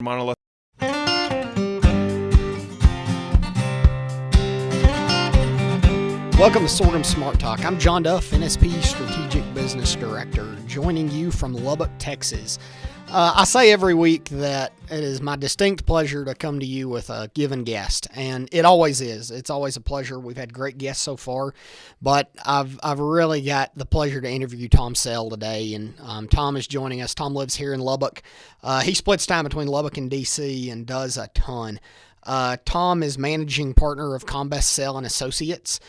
Monolith. Welcome to Sorghum Smart Talk. I'm John Duff, NSP Strategic Business Director, joining you from Lubbock, Texas. I say every week that it is my distinct pleasure to come to you with a given guest, and it always is. It's always a pleasure. We've had great guests so far, but I've really got the pleasure to interview Tom Sell today, and Tom is joining us. Tom lives here in Lubbock. He splits time between Lubbock and D.C. and does a ton. Tom is managing partner of Combest Sell and Associates,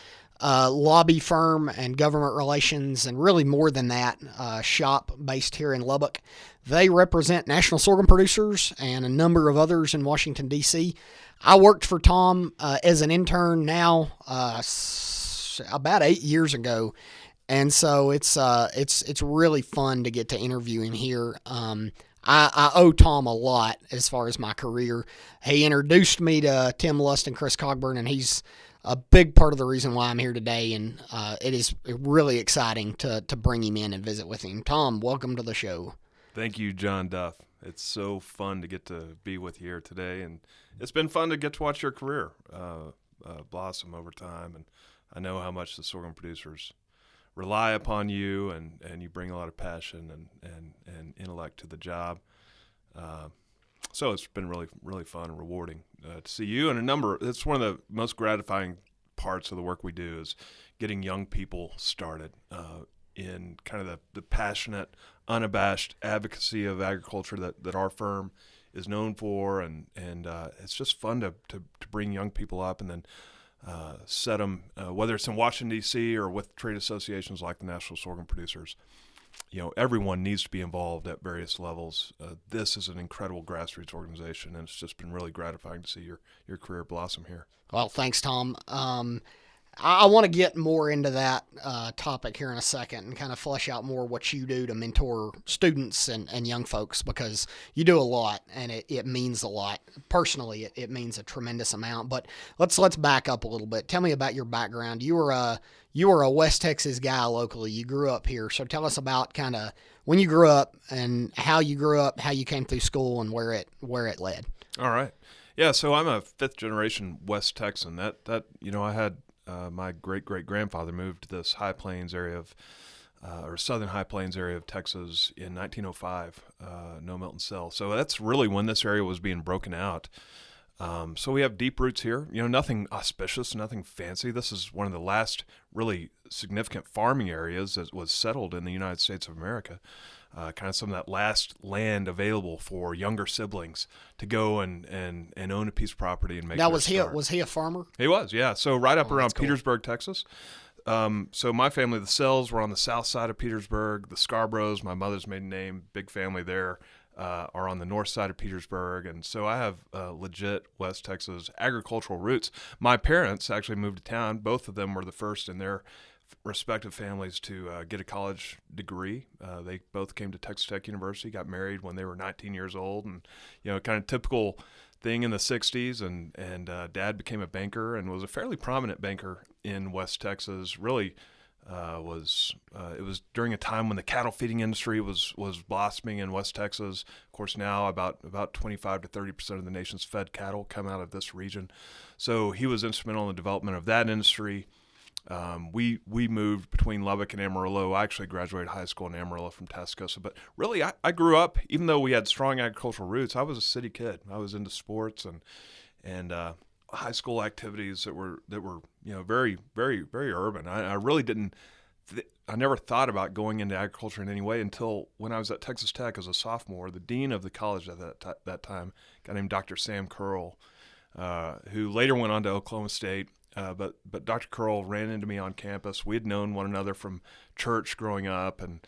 lobby firm and government relations, and really more than that, shop based here in Lubbock. They represent national sorghum producers and a number of others in Washington, D.C. I worked for Tom as an intern now about 8 years ago, and so it's really fun to get to interview him here. I owe Tom a lot as far as my career. He introduced me to Tim Lust and Chris Cogburn, and he's a big part of the reason why I'm here today, and it is really exciting to bring him in and visit with him. Tom, welcome to the show. Thank you, John Duff. It's so fun to get to be with you here today, and it's been fun to get to watch your career blossom over time. And I know how much the sorghum producers rely upon you, and you bring a lot of passion and intellect to the job. So it's been really fun and rewarding to see you. And it's one of the most gratifying parts of the work we do is getting young people started in kind of the passionate, unabashed advocacy of agriculture that our firm is known for. And it's just fun to bring young people up and then set them, whether it's in Washington, D.C. or with trade associations like the National Sorghum Producers. You know, everyone needs to be involved at various levels. This is an incredible grassroots organization, and it's just been really gratifying to see your career blossom here. Well, thanks, Tom. I want to get more into that topic here in a second and kind of flesh out more what you do to mentor students and young folks, because you do a lot, and it means a lot. Personally, it means a tremendous amount. But let's back up a little bit. Tell me about your background. You were a West Texas guy locally. You grew up here. So tell us about kind of when you grew up and how you grew up, how you came through school, and where it led. All right. Yeah, so I'm a fifth generation West Texan. That I had my great-great-grandfather moved to this high plains area or southern high plains area of Texas in 1905, No Milton Cell. So that's really when this area was being broken out. So we have deep roots here. Nothing auspicious, nothing fancy. This is one of the last really significant farming areas that was settled in the United States of America. Kind of some of that last land available for younger siblings to go and own a piece of property and make. Now, was he a farmer? He was, yeah. So right up around cool. Petersburg, Texas. So my family, the Sells, were on the south side of Petersburg. The Scarboroughs, my mother's maiden name, big family there, are on the north side of Petersburg. And so I have legit West Texas agricultural roots. My parents actually moved to town. Both of them were the first in their respective families to get a college degree. They both came to Texas Tech University, got married when they were 19 years old, and kind of typical thing in the 60s. And Dad became a banker and was a fairly prominent banker in West Texas. Really, it was during a time when the cattle feeding industry was blossoming in West Texas. Of course, now about 25 to 30% of the nation's fed cattle come out of this region. So he was instrumental in the development of that industry. We moved between Lubbock and Amarillo. I actually graduated high school in Amarillo from Tascosa, but really I grew up, even though we had strong agricultural roots, I was a city kid. I was into sports and high school activities that were very, very, very urban. I really didn't. I never thought about going into agriculture in any way until when I was at Texas Tech as a sophomore. The dean of the college at that time, a guy named Dr. Sam Curl, who later went on to Oklahoma State. But Dr. Curl ran into me on campus. We had known one another from church growing up, and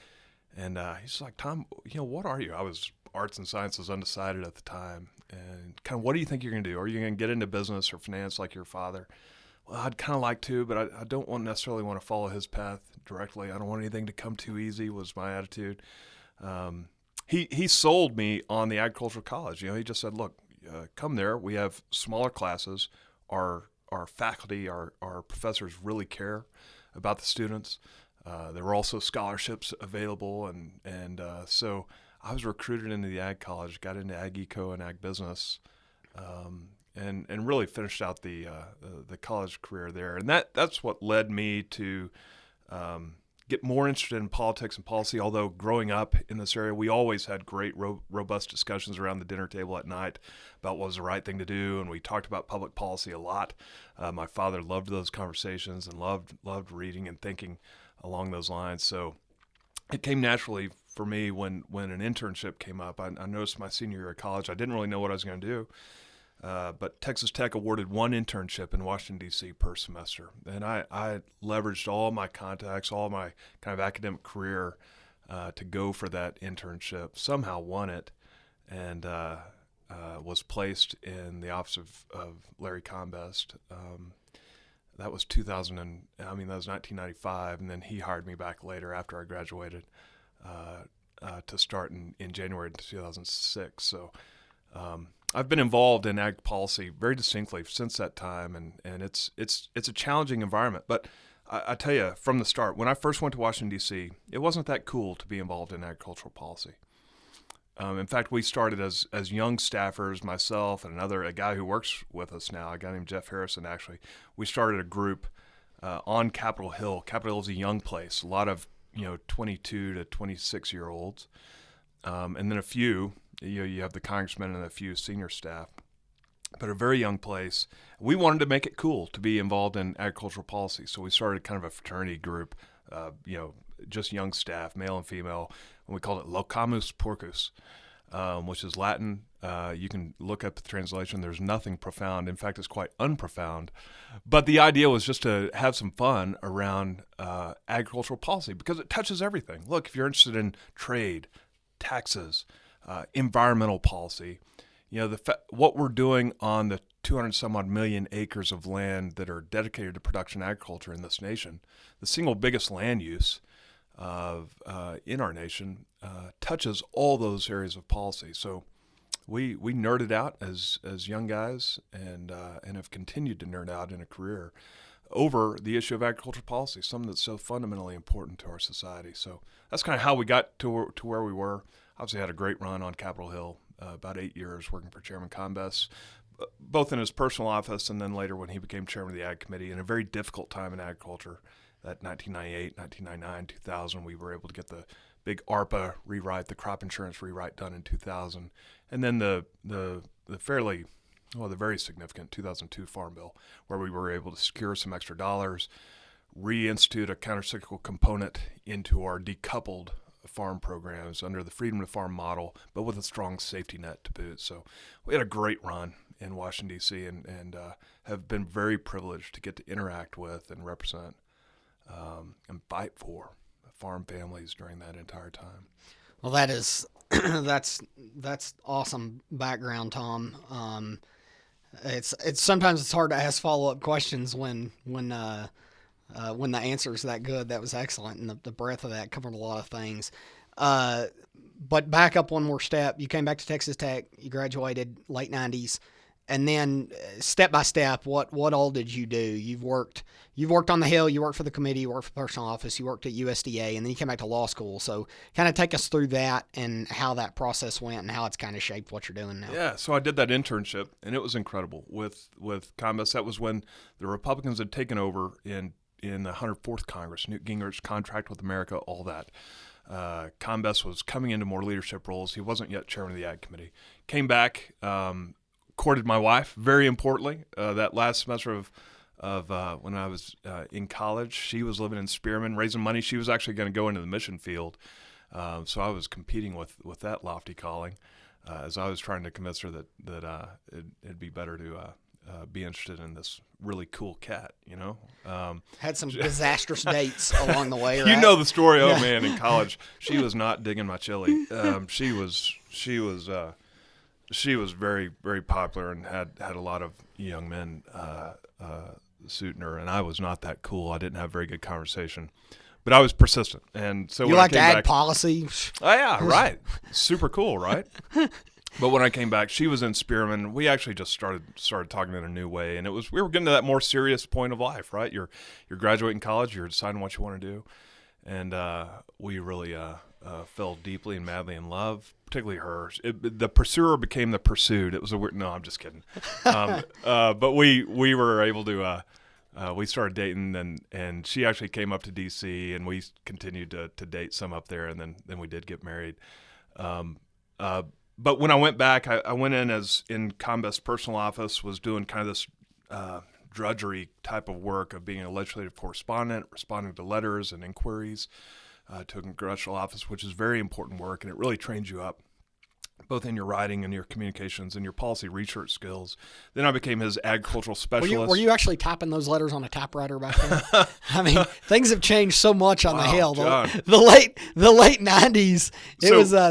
he's like, Tom, what are you? I was arts and sciences undecided at the time, and kind of, what do you think you're going to do? Are you going to get into business or finance like your father? Well, I'd kind of like to, but I don't necessarily want to follow his path directly. I don't want anything to come too easy, was my attitude. He sold me on the agricultural college. He just said, look, come there. We have smaller classes. Our faculty, our professors really care about the students. There were also scholarships available, and so I was recruited into the ag college, got into ag eco and ag business, and really finished out the college career there. And that's what led me to get more interested in politics and policy. Although growing up in this area, we always had great, robust discussions around the dinner table at night about what was the right thing to do, and we talked about public policy a lot. My father loved those conversations and loved reading and thinking along those lines. So it came naturally for me when an internship came up. I noticed my senior year of college, I didn't really know what I was going to do. But Texas Tech awarded one internship in Washington, D.C. per semester. And I leveraged all my contacts, all my kind of academic career to go for that internship, somehow won it, and was placed in the office of Larry Combest. That was 1995, and then he hired me back later after I graduated to start in January 2006. So I've been involved in ag policy very distinctly since that time, and it's a challenging environment. But I tell you, from the start, when I first went to Washington, D.C., it wasn't that cool to be involved in agricultural policy. In fact, we started as young staffers, myself and a guy who works with us now, a guy named Jeff Harrison, actually. We started a group on Capitol Hill. Capitol Hill is a young place, a lot of 22 to 26-year-olds, and then a few. You have the congressmen and a few senior staff, but a very young place. We wanted to make it cool to be involved in agricultural policy, so we started kind of a fraternity group, just young staff, male and female, and we called it Locamus Porcus, which is Latin. You can look up the translation. There's nothing profound. In fact, it's quite unprofound. But the idea was just to have some fun around agricultural policy because it touches everything. Look, if you're interested in trade, taxes, environmental policy, what we're doing on the 200 some odd million acres of land that are dedicated to production agriculture in this nation, the single biggest land use in our nation, touches all those areas of policy. So we nerded out as young guys and have continued to nerd out in a career over the issue of agricultural policy, something that's so fundamentally important to our society. So that's kind of how we got to where we were. Obviously had a great run on Capitol Hill, about 8 years working for Chairman Combest, both in his personal office and then later when he became chairman of the Ag Committee in a very difficult time in agriculture. That 1998, 1999, 2000, we were able to get the big ARPA rewrite, the crop insurance rewrite done in 2000, and then the very significant 2002 Farm Bill, where we were able to secure some extra dollars, reinstitute a countercyclical component into our decoupled farm programs under the Freedom to Farm model, but with a strong safety net to boot. So we had a great run in Washington, D.C., and have been very privileged to get to interact with and represent and fight for farm families during that entire time. Well, that is that's awesome background, Tom. It's sometimes it's hard to ask follow-up questions when the answer is that good. That was excellent, and the breadth of that covered a lot of things. But back up one more step. You came back to Texas Tech. You graduated late 90s, and then step by step, what all did you do? You've worked on the Hill. You worked for the committee. You worked for the personal office. You worked at USDA, and then you came back to law school. So kind of take us through that and how that process went and how it's kind of shaped what you're doing now. Yeah, so I did that internship, and it was incredible with Combest. That was when the Republicans had taken over in the 104th Congress, Newt Gingrich's contract with America, all that. Combest was coming into more leadership roles. He wasn't yet chairman of the Ag Committee. Came back, courted my wife, very importantly. That last semester of when I was in college, she was living in Spearman, raising money. She was actually going to go into the mission field. So I was competing with that lofty calling as I was trying to convince her that it'd be better to be interested in this really cool cat, Had some disastrous dates along the way, right? You know the story. Oh man, in college, she was not digging my chili. She was very, very popular and had a lot of young men suiting her, and I was not that cool. I didn't have very good conversation, but I was persistent. And so you when like I came ag back, policy? Oh yeah, right. Super cool, right? But when I came back, she was in Spearman. We actually just started talking in a new way, and we were getting to that more serious point of life, right? You're graduating college, you're deciding what you want to do, and we really fell deeply and madly in love, particularly her. The pursuer became the pursued. It was a weird. No, I'm just kidding. But we were able to. We started dating, and she actually came up to D.C. and we continued to date some up there, and then we did get married. But when I went back, I went in Combest personal office, was doing kind of this drudgery type of work of being a legislative correspondent, responding to letters and inquiries to a congressional office, which is very important work, and it really trains you up, both in your writing and your communications and your policy research skills. Then I became his agricultural specialist. Were you actually typing those letters on a typewriter back then? I mean, things have changed so much on the Hill. The late 90s,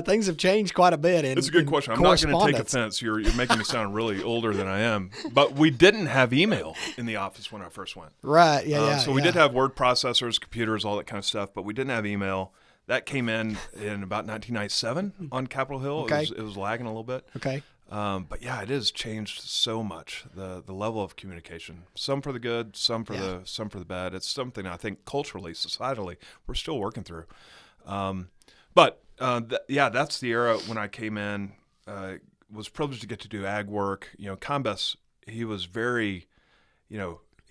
things have changed quite a bit. It's a good question. I'm not going to take offense. You're making me sound really older than I am. But we didn't have email in the office when I first went. Right. Yeah. So we did have word processors, computers, all that kind of stuff, but we didn't have email. That came in about 1997 on Capitol Hill. Okay. It was lagging a little bit. Okay. But yeah, it has changed so much, the level of communication. Some for the good, some for the bad. It's something I think culturally, societally, we're still working through. But that's the era when I came in. Was privileged to get to do ag work. Combest, he was very,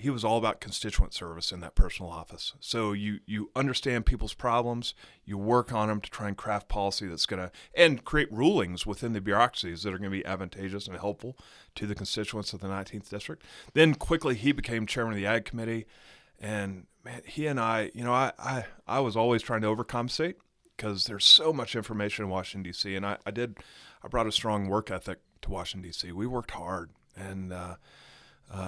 he was all about constituent service in that personal office. So you understand people's problems, you work on them to try and craft policy that's going to, and create rulings within the bureaucracies that are going to be advantageous and helpful to the constituents of the 19th District. Then quickly he became chairman of the Ag Committee, and man, he and I was always trying to overcompensate because there's so much information in Washington, D.C., and I brought a strong work ethic to Washington, D.C. We worked hard, and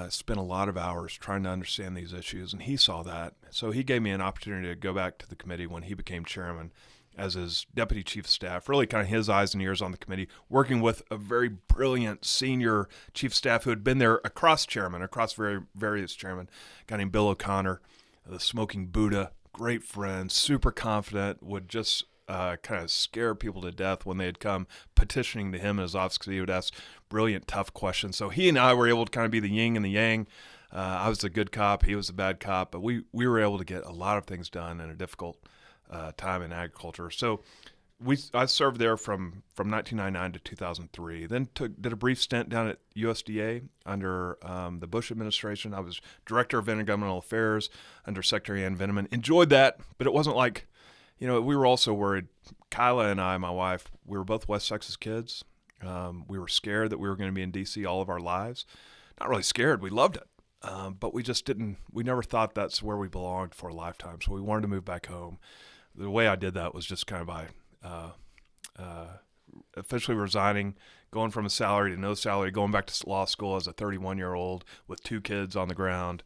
spent a lot of hours trying to understand these issues, and he saw that. So he gave me an opportunity to go back to the committee when he became chairman as his deputy chief of staff, really kind of his eyes and ears on the committee, working with a very brilliant senior chief of staff who had been there across various chairmen, a guy named Bill O'Connor, the smoking Buddha, great friend, super confident, would just kind of scare people to death when they had come petitioning to him in his office because he would ask brilliant, tough questions. So he and I were able to kind of be the yin and the yang. I was the good cop, he was the bad cop, but we were able to get a lot of things done in a difficult time in agriculture. So I served there from 1999 to 2003. Then did a brief stint down at USDA under the Bush administration. I was director of intergovernmental affairs under Secretary Ann Veneman. Enjoyed that, but it wasn't like, we were also worried. Kyla and I, my wife, we were both West Texas kids. We were scared that we were going to be in D.C. all of our lives. Not really scared. We loved it. But we just didn't. We never thought that's where we belonged for a lifetime. So we wanted to move back home. The way I did that was just kind of by officially resigning, going from a salary to no salary, going back to law school as a 31-year-old with 2 kids on the ground.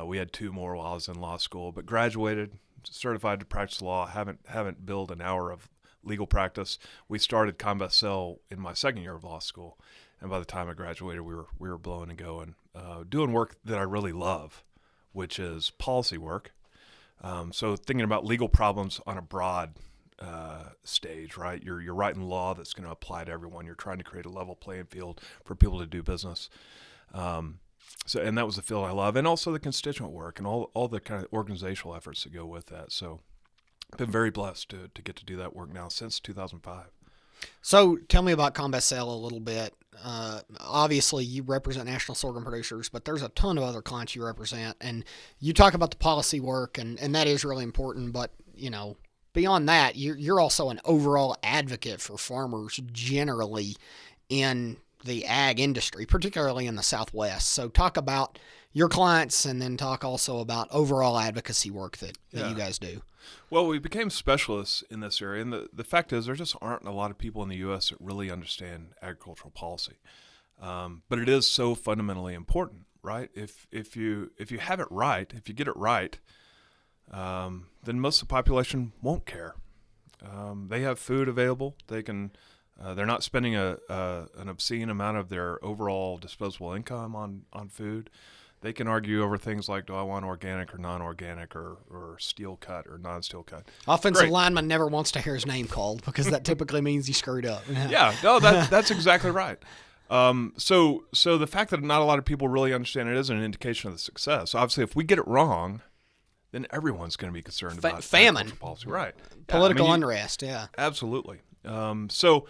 We had 2 more while I was in law school, but graduated, certified to practice law. Haven't billed an hour of legal practice. We started Combest Sell in my second year of law school, and by the time I graduated, we were blowing and going, doing work that I really love, which is policy work. So thinking about legal problems on a broad stage, right? You're writing law that's going to apply to everyone. You're trying to create a level playing field for people to do business. And that was the field I love, and also the constituent work and all the kind of organizational efforts that go with that. So I've been very blessed to get to do that work now since 2005. So tell me about Combest Sell a little bit. Obviously, you represent national sorghum producers, but there's a ton of other clients you represent, and you talk about the policy work, and that is really important. But beyond that, you're also an overall advocate for farmers generally in the ag industry, particularly in the Southwest. So talk about your clients, and then talk also about overall advocacy work that you guys do. Well, we became specialists in this area, and the fact is there just aren't a lot of people in the U.S. that really understand agricultural policy. But it is so fundamentally important, right? If you have it right, if you get it right, then most of the population won't care. They have food available. They can. They're not spending an obscene amount of their overall disposable income on food. They can argue over things like, do I want organic or non-organic, or steel cut or non-steel cut. Offensive lineman never wants to hear his name called because that typically means he screwed up. Yeah, no, that's exactly right. So the fact that not a lot of people really understand it is an indication of the success. Obviously, if we get it wrong, then everyone's going to be concerned about famine, agricultural policy, right? Political unrest, yeah. Absolutely. So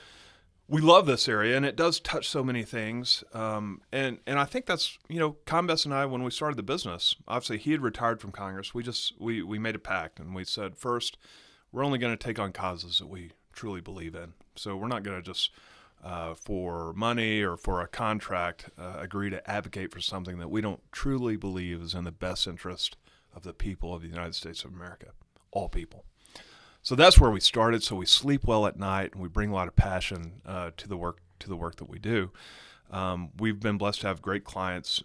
we love this area, and it does touch so many things. And I think that's, Combest and I, when we started the business, obviously he had retired from Congress. We made a pact, and we said, first, we're only going to take on causes that we truly believe in. So we're not going to just, for money or for a contract, agree to advocate for something that we don't truly believe is in the best interest of the people of the United States of America, all people. So that's where we started. So we sleep well at night, and we bring a lot of passion to the work that we do. We've been blessed to have great clients,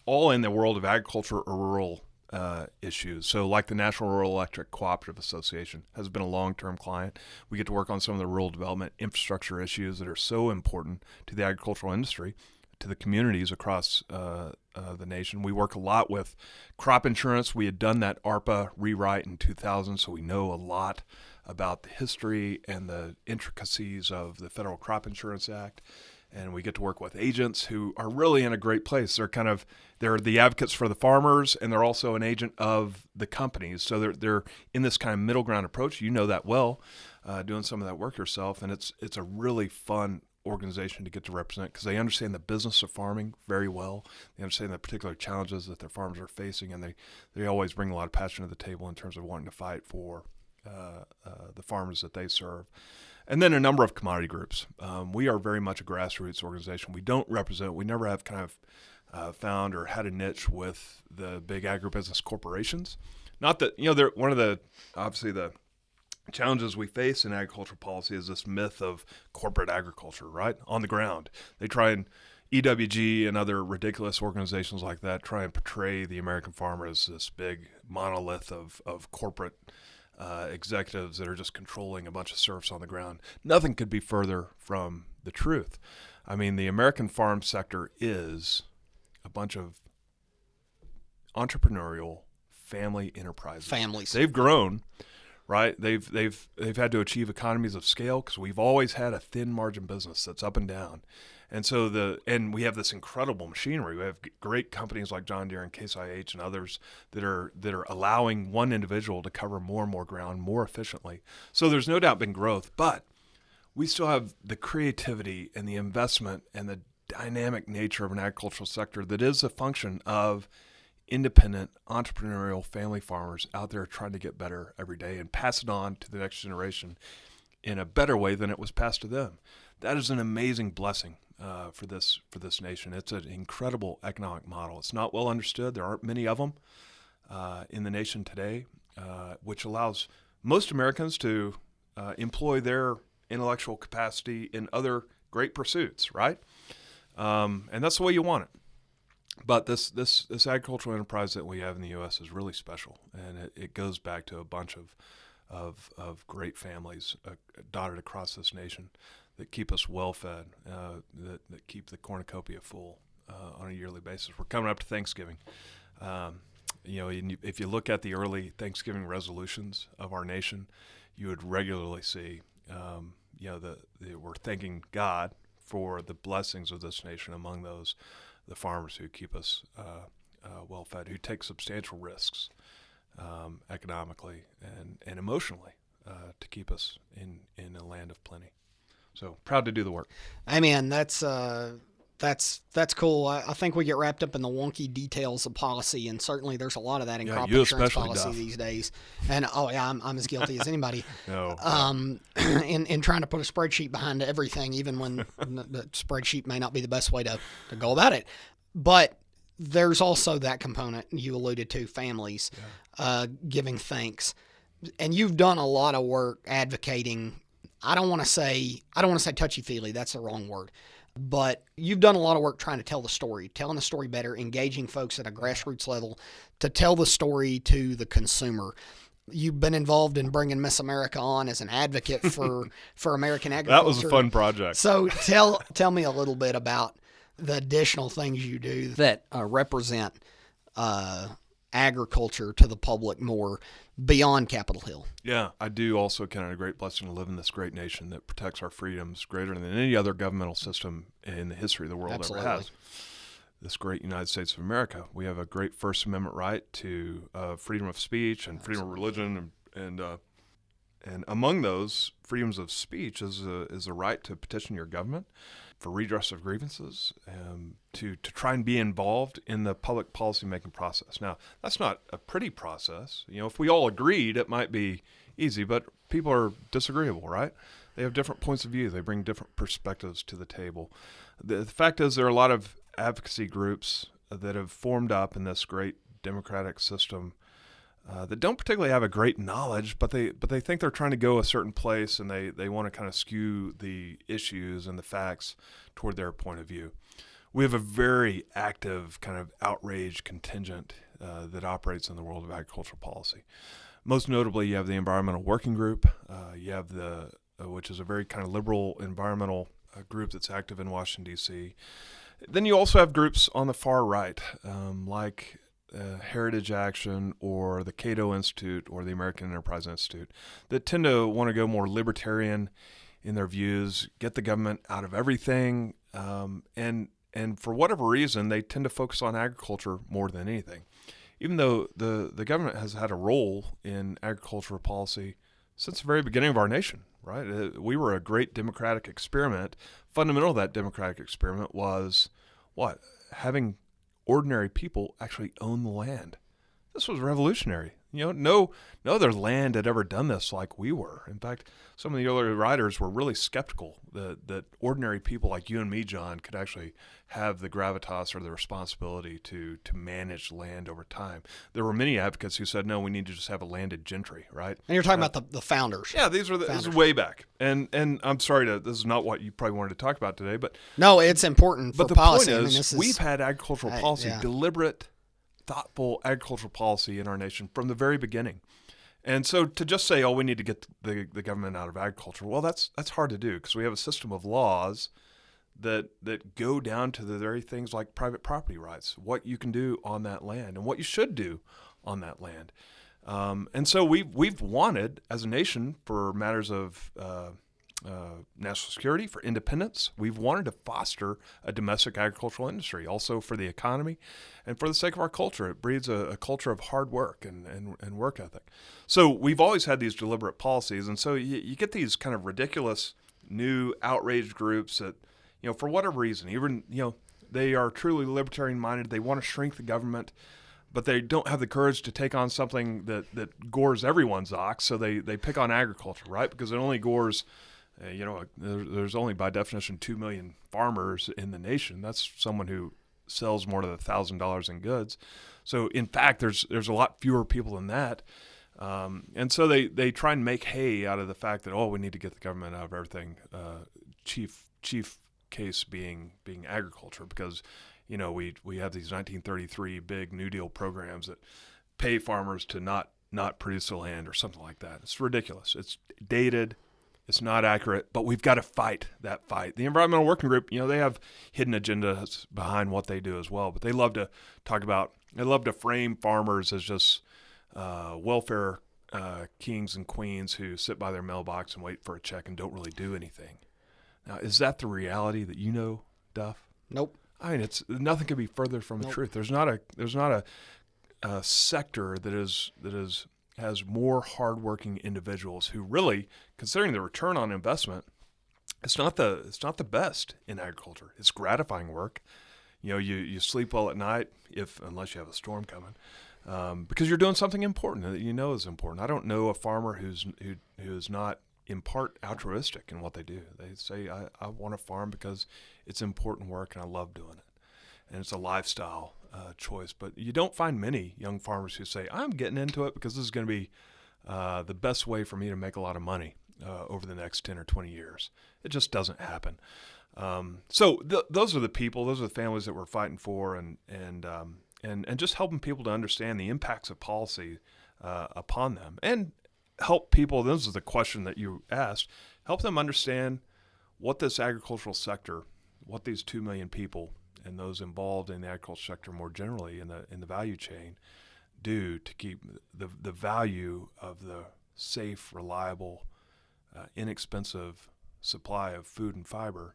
all in the world of agriculture or rural issues. So like the National Rural Electric Cooperative Association has been a long-term client. We get to work on some of the rural development infrastructure issues that are so important to the agricultural industry, to the communities across the nation. We work a lot with crop insurance. We had done that ARPA rewrite in 2000, so we know a lot about the history and the intricacies of the Federal Crop Insurance Act. And we get to work with agents who are really in a great place. They're the advocates for the farmers, and they're also an agent of the companies. So they're in this kind of middle ground approach. You know that well, doing some of that work yourself, and it's a really fun organization to get to represent because they understand the business of farming very well. They understand the particular challenges that their farmers are facing, and they always bring a lot of passion to the table in terms of wanting to fight for the farmers that they serve. And then a number of commodity groups. We are very much a grassroots organization. We never have kind of found or had a niche with the big agribusiness corporations. Not that, they're one of the, obviously the challenges we face in agricultural policy is this myth of corporate agriculture, right? On the ground. They try and EWG and other ridiculous organizations like that try and portray the American farmer as this big monolith of corporate executives that are just controlling a bunch of serfs on the ground. Nothing could be further from the truth. I mean, the American farm sector is a bunch of entrepreneurial family enterprises. Families. They've grown. Right, they've had to achieve economies of scale because we've always had a thin margin business that's up and down, and so we have this incredible machinery. We have great companies like John Deere and Case IH and others that are allowing one individual to cover more and more ground more efficiently. So there's no doubt been growth, but we still have the creativity and the investment and the dynamic nature of an agricultural sector that is a function of independent, entrepreneurial family farmers out there trying to get better every day and pass it on to the next generation in a better way than it was passed to them. That is an amazing blessing for this nation. It's an incredible economic model. It's not well understood. There aren't many of them in the nation today, which allows most Americans to employ their intellectual capacity in other great pursuits, right? And that's the way you want it. But this agricultural enterprise that we have in the U.S. is really special, and it goes back to a bunch of great families dotted across this nation that keep us well fed, that keep the cornucopia full on a yearly basis. We're coming up to Thanksgiving. If you look at the early Thanksgiving resolutions of our nation, you would regularly see, we're thanking God for the blessings of this nation. Among those, the farmers who keep us well fed, who take substantial risks economically and emotionally to keep us in a land of plenty. So proud to do the work. I mean, that's cool. I think we get wrapped up in the wonky details of policy, and certainly there's a lot of that in crop insurance policy these days. And I'm as guilty as anybody. No. In trying to put a spreadsheet behind everything, even when the spreadsheet may not be the best way to go about it. But there's also that component you alluded to, families giving thanks, and you've done a lot of work advocating. I don't want to say touchy-feely. That's the wrong word. But you've done a lot of work trying to telling the story better, engaging folks at a grassroots level to tell the story to the consumer. You've been involved in bringing Miss America on as an advocate for American agriculture. That was a fun project. So tell me a little bit about the additional things you do that represent agriculture to the public more beyond Capitol Hill. Yeah, I do also count it a great blessing to live in this great nation that protects our freedoms greater than any other governmental system in the history of the world ever has. this great United States of America. We have a great First Amendment right to freedom of speech and freedom of religion, and among those freedoms of speech is a right to petition your government for redress of grievances, to try and be involved in the public policymaking process. Now, that's not a pretty process. If we all agreed, it might be easy, but people are disagreeable, right? They have different points of view. They bring different perspectives to the table. The fact is, there are a lot of advocacy groups that have formed up in this great democratic system that don't particularly have a great knowledge, but they think they're trying to go a certain place, and they want to kind of skew the issues and the facts toward their point of view. We have a very active kind of outrage contingent that operates in the world of agricultural policy. Most notably, you have the Environmental Working Group. You have which is a very kind of liberal environmental group that's active in Washington, D.C. Then you also have groups on the far right, like Heritage Action or the Cato Institute or the American Enterprise Institute, that tend to want to go more libertarian in their views, get the government out of everything, and for whatever reason, they tend to focus on agriculture more than anything. Even though the government has had a role in agricultural policy since the very beginning of our nation, right? We were a great democratic experiment. Fundamental to that democratic experiment was what? Having ordinary people actually own the land. This was revolutionary. No other land had ever done this like we were. In fact, some of the earlier writers were really skeptical that ordinary people like you and me, John, could actually have the gravitas or the responsibility to manage land over time. There were many advocates who said, no, we need to just have a landed gentry, right? And you're talking about the founders. Yeah, this is way back. And I'm sorry, this is not what you probably wanted to talk about today, but no, it's important for policy. But the point is, we've had agricultural policy, deliberate, thoughtful agricultural policy in our nation from the very beginning. And so to just say, we need to get the government out of agriculture, well, that's hard to do, because we have a system of laws that go down to the very things like private property rights, what you can do on that land and what you should do on that land. And so we've wanted, as a nation, for matters of national security, for independence, we've wanted to foster a domestic agricultural industry, also for the economy and for the sake of our culture. It breeds a culture of hard work and work ethic. So we've always had these deliberate policies, and so you get these kind of ridiculous new outraged groups that, for whatever reason, even, they are truly libertarian-minded, they want to shrink the government, but they don't have the courage to take on something that gores everyone's ox, so they pick on agriculture, right? Because it only gores, there's only by definition 2 million farmers in the nation. That's someone who sells more than $1,000 in goods. So in fact, there's a lot fewer people than that. And so they try and make hay out of the fact that, we need to get the government out of everything. Chief case being agriculture, because we have these 1933 big New Deal programs that pay farmers to not produce the land or something like that. It's ridiculous. It's dated. It's not accurate, but we've got to fight that fight. The Environmental Working Group, they have hidden agendas behind what they do as well, but they love to frame farmers as just welfare kings and queens who sit by their mailbox and wait for a check and don't really do anything. Now, is that the reality that you know, Duff? Nope. I mean, nothing could be further from the truth. There's not a sector that has more hardworking individuals who really, considering the return on investment, it's not the best in agriculture. It's gratifying work. You sleep well at night, unless you have a storm coming, because you're doing something important that is important. I don't know a farmer who's not in part altruistic in what they do. They say, I want to farm because it's important work and I love doing it. And it's a lifestyle choice. But you don't find many young farmers who say, I'm getting into it because this is going to be the best way for me to make a lot of money over the next 10 or 20 years. It just doesn't happen. So those are the people, those are the families that we're fighting for, and just helping people to understand the impacts of policy upon them, and help people, this is the question that you asked, help them understand what this agricultural sector, what these 2 million people and those involved in the agricultural sector more generally in the value chain do to keep the value of the safe, reliable, inexpensive supply of food and fiber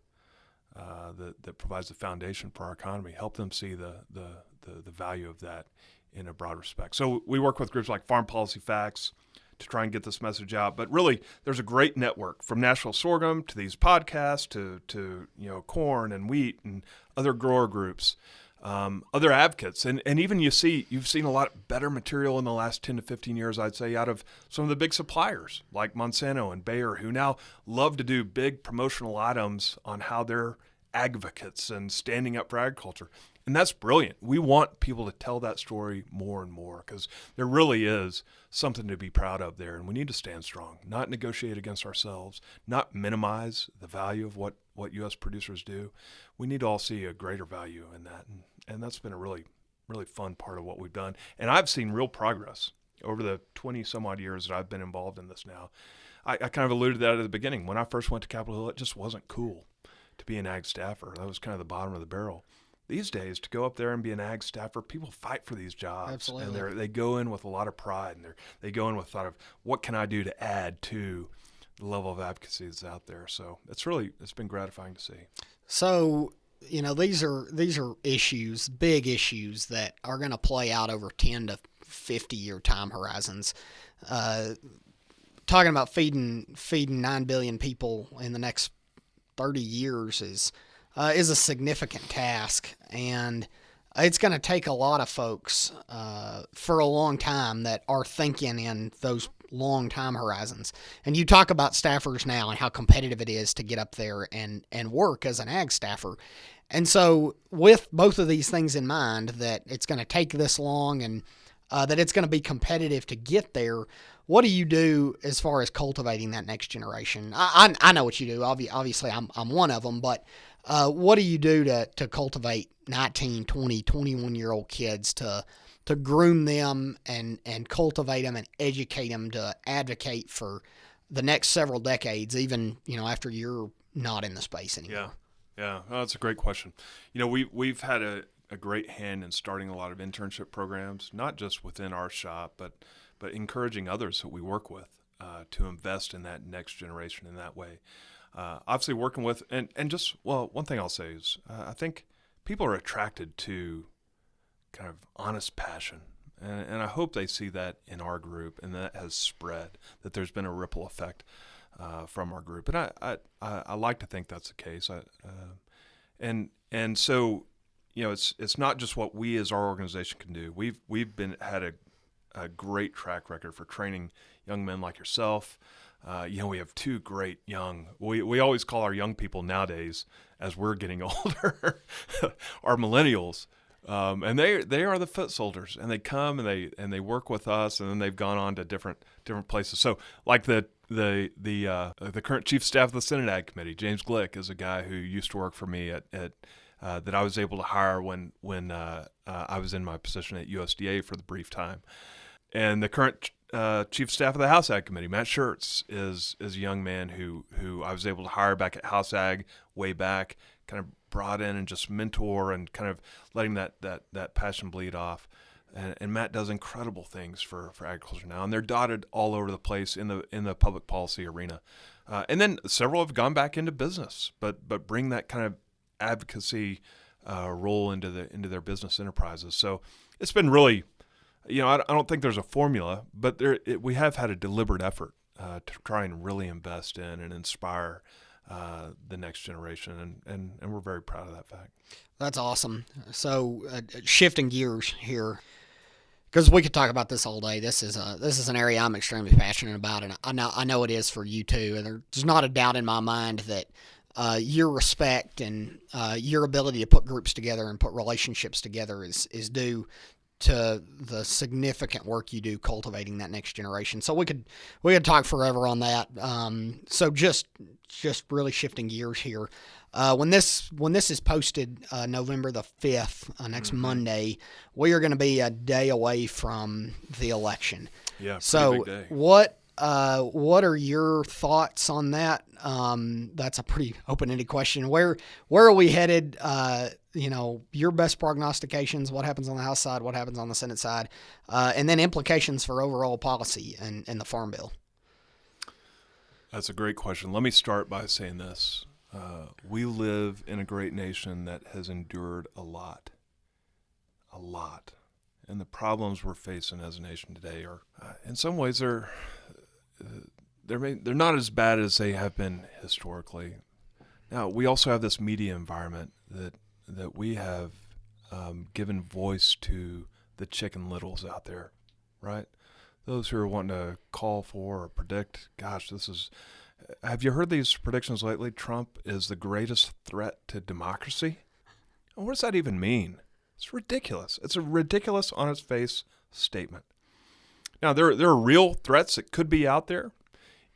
that provides the foundation for our economy. Help them see the value of that in a broad respect. So we work with groups like Farm Policy Facts to try and get this message out. But really, there's a great network from National Sorghum to these podcasts to corn and wheat and other grower groups, other advocates, and even you've seen a lot better material in the last 10 to 15 years, I'd say, out of some of the big suppliers like Monsanto and Bayer, who now love to do big promotional items on how they're advocates and standing up for agriculture. And that's brilliant. We want people to tell that story more and more because there really is something to be proud of there. And we need to stand strong, not negotiate against ourselves, not minimize the value of what U.S. producers do. We need to all see a greater value in that. And that's been a really, really fun part of what we've done. And I've seen real progress over the 20 some odd years that I've been involved in this now. I kind of alluded to that at the beginning. When I first went to Capitol Hill, it just wasn't cool to be an ag staffer. That was kind of the bottom of the barrel. These days, to go up there and be an ag staffer, people fight for these jobs. Absolutely. And they go in with a lot of pride, and they go in with thought of, what can I do to add to the level of advocacy that's out there? So it's been gratifying to see. So, these are issues, big issues that are going to play out over 10 to 50-year time horizons. Talking about feeding 9 billion people in the next 30 years is a significant task, and it's going to take a lot of folks for a long time that are thinking in those long time horizons. And you talk about staffers now and how competitive it is to get up there and work as an ag staffer. And so with both of these things in mind, that it's going to take this long and that it's going to be competitive to get there, what do you do as far as cultivating that next generation? I know what you do. Obviously, I'm one of them, but what do you do to cultivate 19, 20, 21-year-old kids to groom them and cultivate them and educate them to advocate for the next several decades, even after you're not in the space anymore? Yeah, oh, that's a great question. We've had a great hand in starting a lot of internship programs, not just within our shop, but encouraging others that we work with to invest in that next generation in that way. Obviously working with, one thing I'll say is I think people are attracted to kind of honest passion. And I hope they see that in our group, and that has spread, that there's been a ripple effect from our group. And I like to think that's the case. So, it's not just what we as our organization can do. We've had a great track record for training young men like yourself. We have two great we always call our young people nowadays, as we're getting older, our millennials. And they are the foot soldiers, and they come and they work with us, and then they've gone on to different places. So like the current chief of staff of the Senate Ag Committee, James Glick, is a guy who used to work for me at that I was able to hire when I was in my position at USDA for the brief time. And the current chief of staff of the House Ag Committee, Matt Schertz, is a young man who I was able to hire back at House Ag way back, kind of brought in and just mentor and kind of letting that passion bleed off. And Matt does incredible things for agriculture now, and they're dotted all over the place in the public policy arena. And then several have gone back into business, but bring that kind of advocacy role into their business enterprises. So it's been really, I don't think there's a formula, but we have had a deliberate effort to try and really invest in and inspire the next generation, and we're very proud of that fact. That's awesome. So shifting gears here, because we could talk about this all day. This is an area I'm extremely passionate about, and I know it is for you too. And there's not a doubt in my mind that your respect and your ability to put groups together and put relationships together is due to the significant work you do cultivating that next generation. So we could talk forever on that. So just really shifting gears here. When this is posted November the 5th, next Monday, we are going to be a day away from the election. Yeah. So big day. What are your thoughts on that? That's a pretty open-ended question. Where are we headed? Your best prognostications, what happens on the House side, what happens on the Senate side, and then implications for overall policy and the Farm Bill. That's a great question. Let me start by saying this. We live in a great nation that has endured a lot. And the problems we're facing as a nation today are, in some ways, they're not as bad as they have been historically. Now, we also have this media environment that we have given voice to the Chicken Littles out there, right? Those who are wanting to call for or predict, gosh, have you heard these predictions lately? Trump is the greatest threat to democracy? What does that even mean? It's ridiculous. It's a ridiculous, on its face statement. Now, there are real threats that could be out there.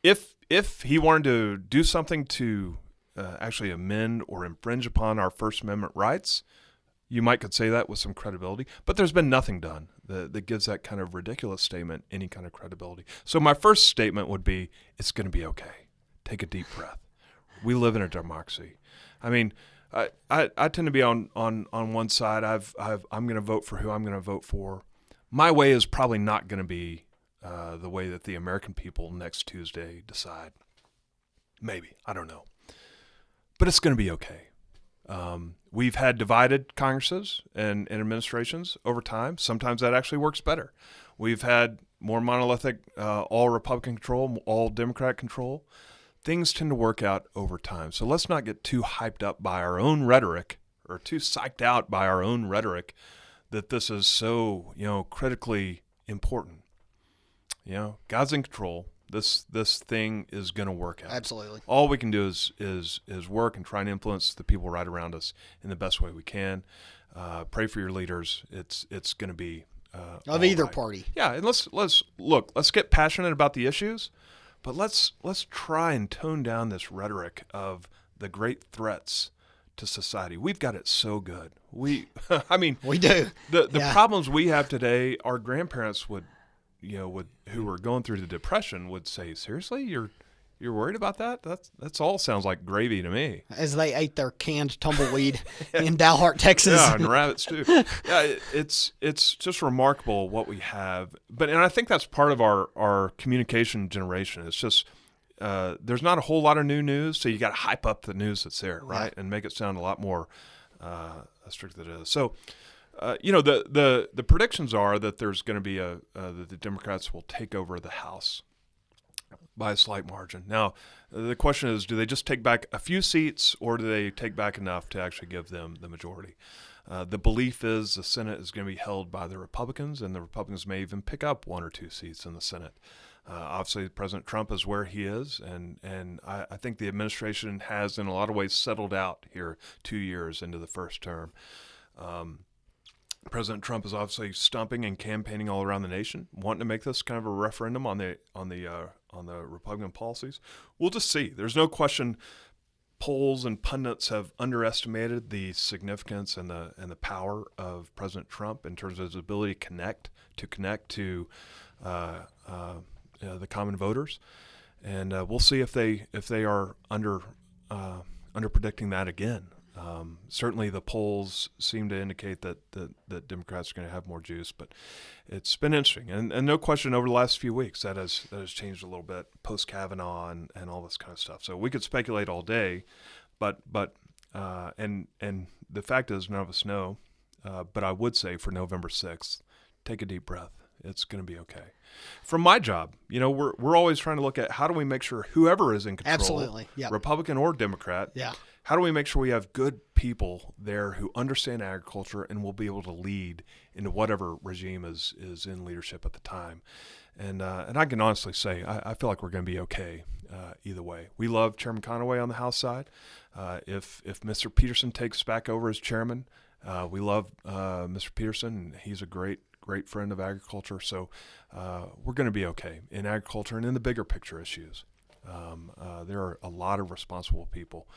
If he wanted to do something to actually amend or infringe upon our First Amendment rights, you could say that with some credibility. But there's been nothing done that gives that kind of ridiculous statement any kind of credibility. So my first statement would be, it's going to be okay. Take a deep breath. We live in a democracy. I mean, I tend to be on one side. I'm going to vote for who I'm going to vote for. My way is probably not going to be the way that the American people next Tuesday decide. Maybe. I don't know. But it's going to be okay. We've had divided Congresses and administrations over time. Sometimes that actually works better. We've had more monolithic, all Republican control, all Democrat control. Things tend to work out over time. So let's not get too hyped up by our own rhetoric or too psyched out by our own rhetoric that this is so, critically important. God's in control. This thing is going to work out. Absolutely. All we can do is work and try and influence the people right around us in the best way we can. Pray for your leaders. It's going to be of either right. party. Yeah, and let's get passionate about the issues, but let's try and tone down this rhetoric of the great threats to society. We've got it so good. We do. The problems we have today, our grandparents would who were going through the Depression would say, seriously, you're worried about that? That's all sounds like gravy to me. As they ate their canned tumbleweed in Dalhart, Texas. Yeah, and rabbits too. Yeah, it's just remarkable what we have. And I think that's part of our communication generation. It's just there's not a whole lot of new news, so you got to hype up the news that's there, right, and make it sound a lot more strict than it is. So. The predictions are that there's going to be that the Democrats will take over the House by a slight margin. Now, the question is, do they just take back a few seats, or do they take back enough to actually give them the majority? The belief is the Senate is going to be held by the Republicans, and the Republicans may even pick up 1 or 2 seats in the Senate. Obviously, President Trump is where he is, and I think the administration has, in a lot of ways, settled out here 2 years into the first term. President Trump is obviously stumping and campaigning all around the nation, wanting to make this kind of a referendum on the Republican policies. We'll just see. There's no question. Polls and pundits have underestimated the significance and the power of President Trump in terms of his ability to connect to the common voters, and we'll see if they are under predicting that again. Certainly the polls seem to indicate that Democrats are going to have more juice, but it's been interesting. And no question over the last few weeks that has changed a little bit post-Kavanaugh and all this kind of stuff. So we could speculate all day, but the fact is none of us know. But I would say for November 6th, take a deep breath. It's going to be okay. From my job, we're always trying to look at how do we make sure whoever is in control, absolutely, yep. Republican or Democrat, how do we make sure we have good people there who understand agriculture and will be able to lead into whatever regime is in leadership at the time? And I can honestly say I feel like we're going to be okay either way. We love Chairman Conaway on the House side. If Mr. Peterson takes back over as chairman, we love Mr. Peterson. He's a great friend of agriculture. So we're going to be okay in agriculture and in the bigger picture issues. There are a lot of responsible people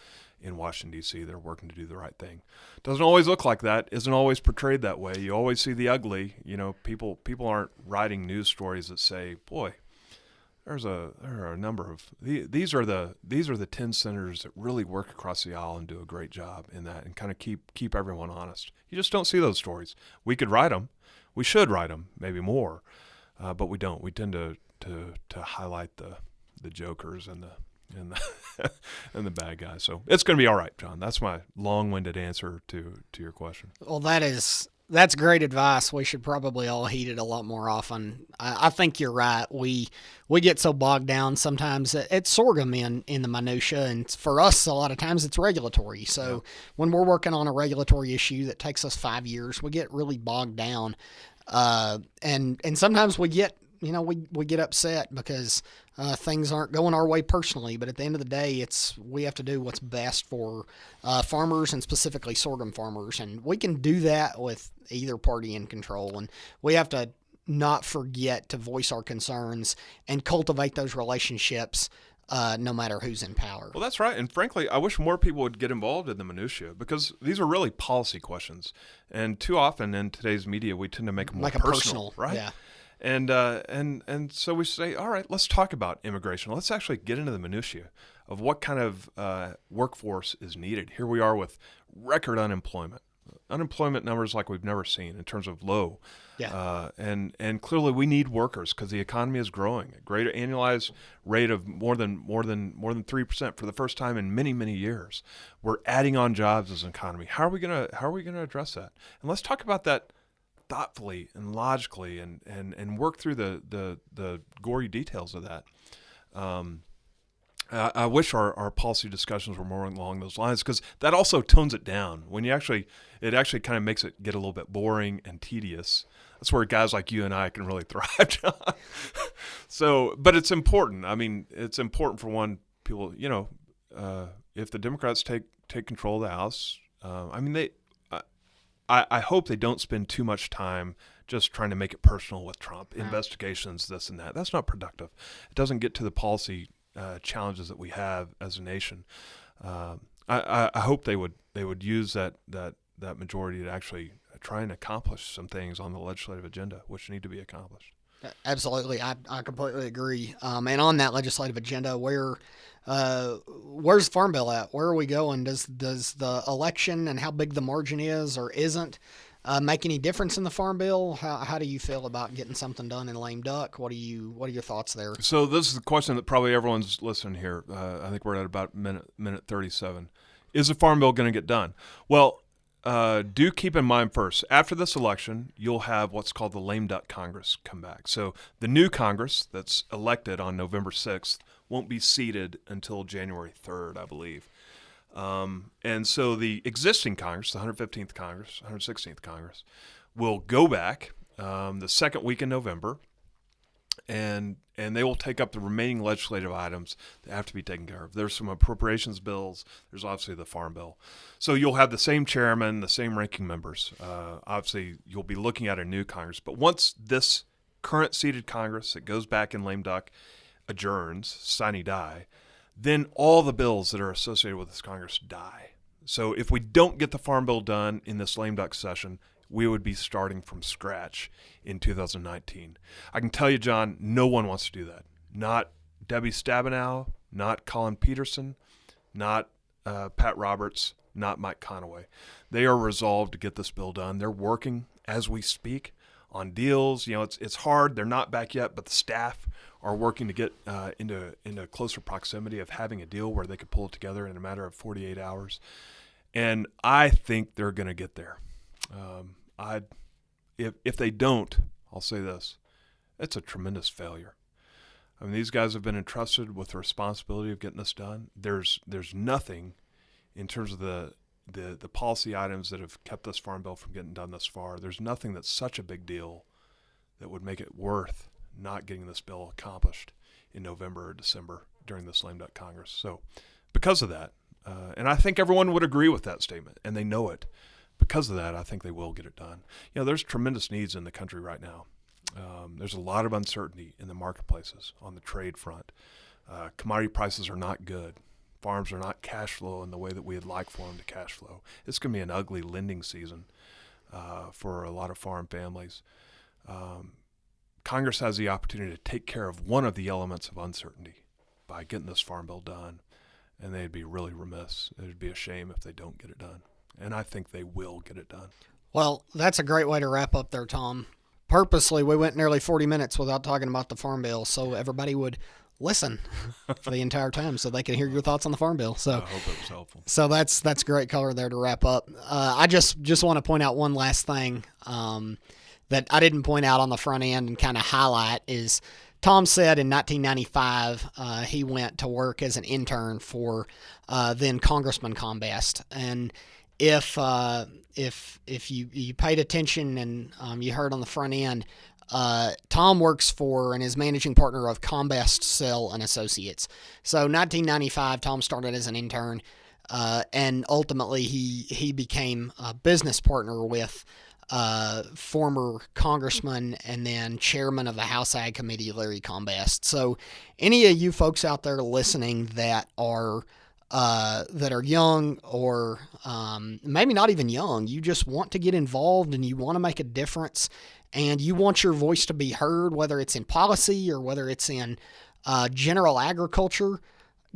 in Washington, D.C. that are working to do the right thing. Doesn't always look like that, isn't always portrayed that way. You always see the ugly. People aren't writing news stories that say, boy, there are a number of these are the 10 senators that really work across the aisle and do a great job in that and kind of keep everyone honest. You just don't see those stories. We could write them. We should write them, maybe more, but we don't. We tend to highlight the jokers and and the bad guys. So it's going to be all right, John. That's my long-winded answer to your question. Well, that's great advice. We should probably all heed it a lot more often. I think you're right. We get so bogged down sometimes at sorghum in the minutia, and for us, a lot of times it's regulatory. So when we're working on a regulatory issue that takes us 5 years, we get really bogged down, and sometimes we get we get upset because things aren't going our way personally. But at the end of the day, we have to do what's best for farmers, and specifically sorghum farmers. And we can do that with either party in control. And we have to not forget to voice our concerns and cultivate those relationships no matter who's in power. Well, that's right. And frankly, I wish more people would get involved in the minutia, because these are really policy questions. And too often in today's media, we tend to make them more personal, right? Yeah. And so we say, all right, let's talk about immigration. Let's actually get into the minutia of what kind of workforce is needed. Here we are with record unemployment numbers like we've never seen in terms of low. Yeah. And clearly we need workers because the economy is growing at a greater annualized rate of more than 3% for the first time in many, many years. We're adding on jobs as an economy. How are we gonna address that? And let's talk about that thoughtfully and logically, and work through the gory details of that. I wish our policy discussions were more along those lines, because that also tones it down. When it actually kind of makes it get a little bit boring and tedious. That's where guys like you and I can really thrive, John. So, but it's important. I mean, it's important for people. If the Democrats take control of the House, I hope they don't spend too much time just trying to make it personal with Trump, investigations, this and that. That's not productive. It doesn't get to the policy challenges that we have as a nation. I hope they would use that majority to actually try and accomplish some things on the legislative agenda, which need to be accomplished. Absolutely, I completely agree. And on that legislative agenda, where's the Farm Bill at? Where are we going? Does the election and how big the margin is or isn't make any difference in the Farm Bill? How do you feel about getting something done in lame duck? What are your thoughts there? So this is the question that probably everyone's listening here. I think we're at about minute 37. Is the Farm Bill going to get done? Well, do keep in mind first, after this election, you'll have what's called the lame duck Congress come back. So the new Congress that's elected on November 6th won't be seated until January 3rd, I believe. And so the existing Congress, the 115th Congress, 116th Congress, will go back the second week in November, and they will take up the remaining legislative items that have to be taken care of. There's some appropriations bills. There's obviously the Farm Bill. So you'll have the same chairman, the same ranking members. Obviously, you'll be looking at a new Congress. But once this current seated Congress that goes back in lame duck adjourns, sine die, then all the bills that are associated with this Congress die. So if we don't get the Farm Bill done in this lame duck session, we would be starting from scratch in 2019. I can tell you, John, no one wants to do that. Not Debbie Stabenow, not Colin Peterson, not Pat Roberts, not Mike Conaway. They are resolved to get this bill done. They're working as we speak on deals. It's hard. They're not back yet, but the staff are working to get into closer proximity of having a deal where they could pull it together in a matter of 48 hours. And I think they're going to get there. If they don't, I'll say this: it's a tremendous failure. I mean, these guys have been entrusted with the responsibility of getting this done. There's nothing in terms of the policy items that have kept this Farm Bill from getting done thus far. There's nothing that's such a big deal that would make it worth not getting this bill accomplished in November or December during this lame duck Congress. So because of that, and I think everyone would agree with that statement, and they know it. Because of that, I think they will get it done. There's tremendous needs in the country right now. There's a lot of uncertainty in the marketplaces on the trade front. Commodity prices are not good. Farms are not cash flow in the way that we'd like for them to cash flow. It's going to be an ugly lending season for a lot of farm families. Congress has the opportunity to take care of one of the elements of uncertainty by getting this Farm Bill done, and they'd be really remiss. It would be a shame if they don't get it done. And I think they will get it done. Well, that's a great way to wrap up there, Tom. Purposely, we went nearly 40 minutes without talking about the Farm Bill, so everybody would listen for the entire time so they can hear your thoughts on the Farm Bill. So I hope it was helpful. So that's great color there to wrap up. I just want to point out one last thing that I didn't point out on the front end and kind of highlight is Tom said in 1995 he went to work as an intern for then Congressman Combest. And if you paid attention and you heard on the front end, Tom works for and is managing partner of Combest, Sell and Associates. So 1995, Tom started as an intern, and ultimately he became a business partner with former congressman and then chairman of the House Ag Committee, Larry Combest. So any of you folks out there listening that are young or maybe not even young, you just want to get involved and you want to make a difference and you want your voice to be heard, whether it's in policy or whether it's in general agriculture,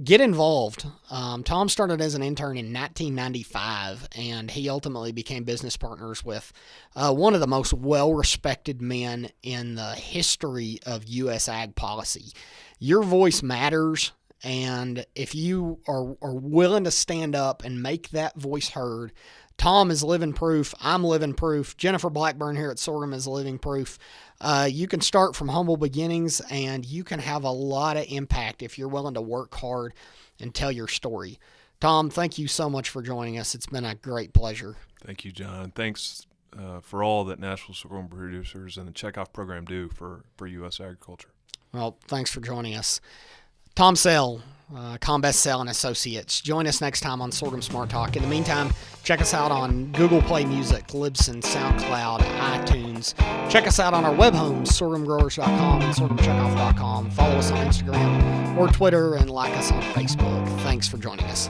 get involved. Tom started as an intern in 1995, and he ultimately became business partners with one of the most well-respected men in the history of U.S. ag policy. Your voice matters, and if you are willing to stand up and make that voice heard, Tom is living proof. I'm living proof. Jennifer Blackburn here at Sorghum is living proof. You can start from humble beginnings, and you can have a lot of impact if you're willing to work hard and tell your story. Tom, thank you so much for joining us. It's been a great pleasure. Thank you, John. Thanks for all that National Sorghum Producers and the Checkoff Program do for U.S. agriculture. Well, thanks for joining us. Tom Sell, Combest, Sell and Associates. Join us next time on Sorghum Smart Talk. In the meantime, check us out on Google Play Music, Libsyn, SoundCloud, iTunes. Check us out on our web homes, sorghumgrowers.com and sorghumcheckoff.com. Follow us on Instagram or Twitter and like us on Facebook. Thanks for joining us.